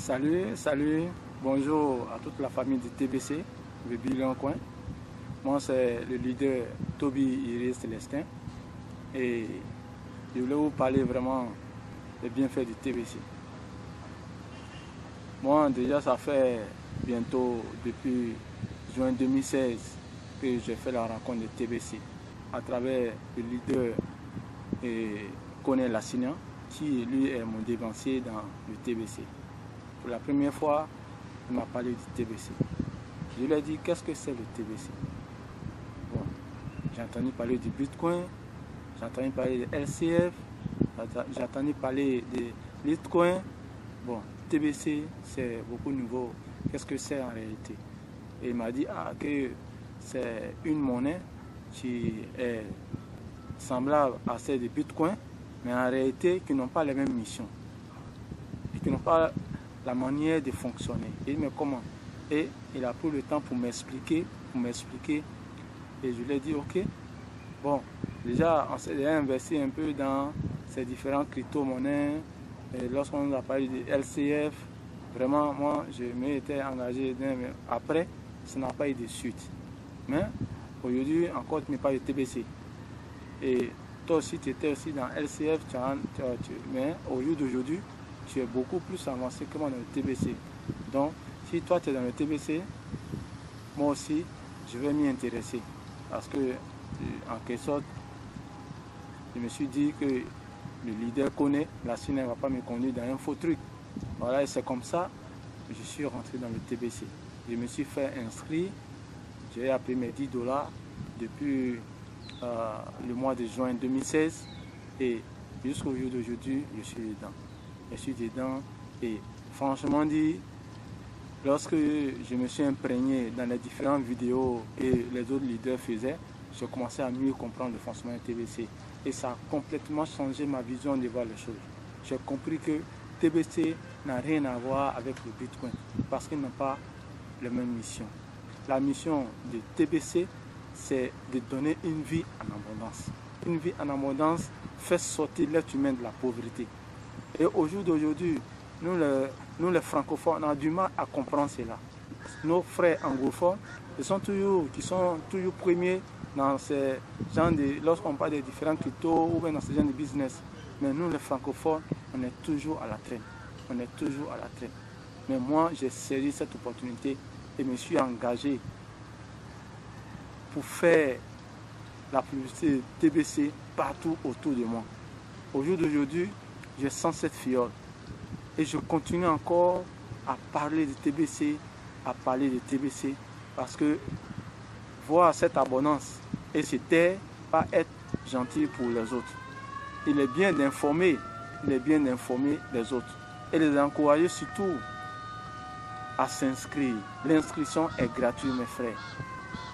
Salut, bonjour à toute la famille du TBC, le Bilan Coin. Moi, c'est le leader Toby Iris Célestin et je voulais vous parler vraiment des bienfaits du TBC. Moi, déjà, ça fait bientôt depuis juin 2016 que j'ai fait la rencontre du TBC à travers le leader Koné Lassignan, qui lui est mon dévancier dans le TBC. Pour la première fois, il m'a parlé du TBC. Je lui ai dit, qu'est-ce que c'est le TBC? Bon, j'ai entendu parler du Bitcoin, j'ai entendu parler de LCF, j'ai entendu parler de Bitcoin. Bon, TBC, c'est beaucoup nouveau. Qu'est-ce que c'est en réalité? Et il m'a dit que c'est une monnaie qui est semblable à celle de Bitcoin, mais en réalité qui n'ont pas les mêmes missions. Et qui n'ont pas la manière de fonctionner. Et mais comment? Et il a pris le temps pour m'expliquer. Et je lui ai dit, ok, bon, déjà on s'est déjà investi un peu dans ces différentes crypto-monnaies. Et lorsqu'on nous a parlé de LCF, vraiment, moi, je m'étais engagé. Mais après, ça n'a pas eu de suite. Mais aujourd'hui, encore, tu n'es pas de TBC. Et toi aussi, tu étais aussi dans LCF, mais au lieu d'aujourd'hui, tu es beaucoup plus avancé que moi dans le TBC. Donc, si toi tu es dans le TBC, moi aussi, je vais m'y intéresser. Parce que, en quelque sorte, je me suis dit que le leader connaît, Lassignan ne va pas me conduire dans un faux truc. Voilà, et c'est comme ça que je suis rentré dans le TBC. Je me suis fait inscrire, j'ai appris mes $10 depuis le mois de juin 2016 et jusqu'au jour d'aujourd'hui, je suis dedans et franchement dit, lorsque je me suis imprégné dans les différentes vidéos que les autres leaders faisaient, j'ai commencé à mieux comprendre le fonctionnement du TBC et ça a complètement changé ma vision de voir les choses. J'ai compris que TBC n'a rien à voir avec le Bitcoin parce qu'ils n'ont pas les mêmes missions. La mission de TBC, c'est de donner une vie en abondance. Une vie en abondance fait sortir l'être humain de la pauvreté. Et au jour d'aujourd'hui, nous les francophones, on a du mal à comprendre cela. Nos frères anglophones, qui sont toujours premiers dans ces genres de, lorsqu'on parle des différents cryptos ou bien dans ces genres de business. Mais nous les francophones, on est toujours à la traîne. Mais moi, j'ai saisi cette opportunité et me suis engagé pour faire la publicité de TBC partout autour de moi. Au jour d'aujourd'hui, j'ai 107 fioles et je continue encore à parler de TBC, parce que voir cette abondance et se taire, pas être gentil pour les autres. Il est bien d'informer les autres et les encourager surtout à s'inscrire. L'inscription est gratuite, mes frères.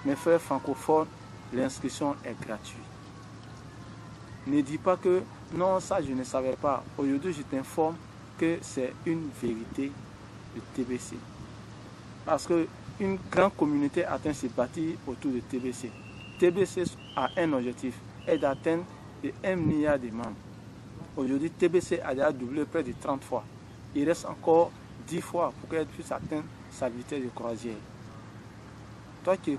Mes frères francophones, l'inscription est gratuite. Ne dis pas que non, ça je ne savais pas. Aujourd'hui, je t'informe que c'est une vérité de TBC. Parce qu'une grande communauté atteint se bâtir autour de TBC. TBC a un objectif, est d'atteindre 1 milliard de membres. Aujourd'hui, TBC a déjà doublé près de 30 fois. Il reste encore 10 fois pour qu'elle puisse atteindre sa vitesse de croisière. Toi qui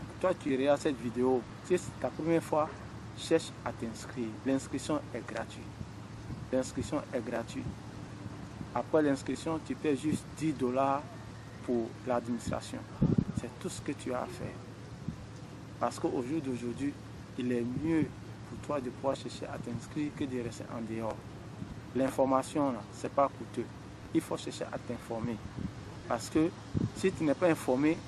regardes cette vidéo, si c'est ta première fois, cherche à t'inscrire. L'inscription est gratuite. Après l'inscription, tu paies juste $10 pour l'administration. C'est tout ce que tu as à faire. Parce qu'au jour d'aujourd'hui, il est mieux pour toi de pouvoir chercher à t'inscrire que de rester en dehors. L'information, ce n'est pas coûteux. Il faut chercher à t'informer. Parce que si tu n'es pas informé,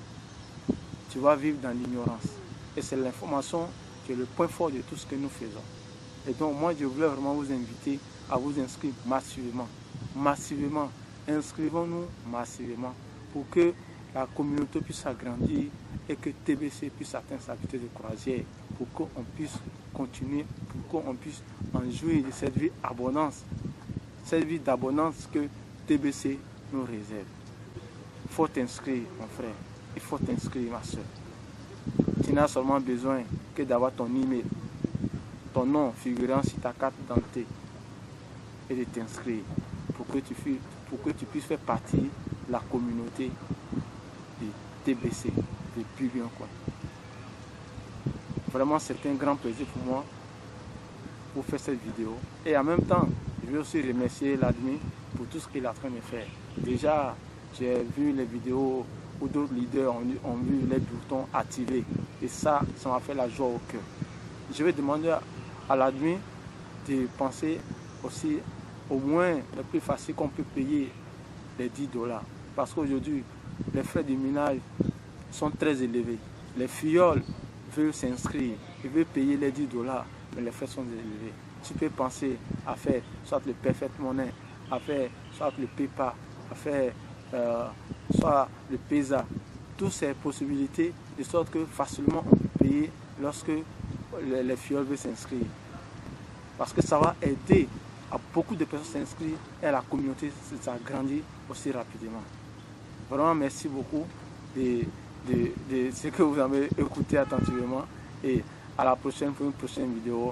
tu vas vivre dans l'ignorance. Et c'est l'information qui est le point fort de tout ce que nous faisons. Et donc moi, je voulais vraiment vous inviter à vous inscrire massivement. Inscrivons-nous massivement pour que la communauté puisse s'agrandir et que TBC puisse atteindre sa vitesse de croisière, pour qu'on puisse continuer, pour qu'on puisse en jouir de cette vie d'abondance que TBC nous réserve. Il faut t'inscrire, mon frère. Il faut t'inscrire, ma soeur. Tu n'as seulement besoin que d'avoir ton email, ton nom figurant sur ta carte d'identité et de t'inscrire pour que tu puisses faire partie la communauté de TBC, de Puy-Lyon-Coin. Vraiment, c'est un grand plaisir pour moi pour faire cette vidéo. Et en même temps, je veux aussi remercier l'admin pour tout ce qu'il est en train de faire. Déjà, j'ai vu les vidéos où d'autres leaders ont vu les boutons activés. Et ça m'a fait la joie au cœur. Je vais demander à l'admin de penser aussi au moins le plus facile qu'on peut payer les $10. Parce qu'aujourd'hui, les frais de minage sont très élevés. Les filleuls veulent s'inscrire, ils veulent payer les $10, mais les frais sont élevés. Tu peux penser à faire soit le Perfect Money, à faire soit le PayPal, à faire soit le PESA. Toutes ces possibilités, de sorte que facilement on peut payer lorsque les filleuls veulent s'inscrire. Parce que ça va aider à beaucoup de personnes s'inscrire et à la communauté s'agrandir aussi rapidement. Vraiment, merci beaucoup de ce que vous avez écouté attentivement et à la prochaine pour une prochaine vidéo.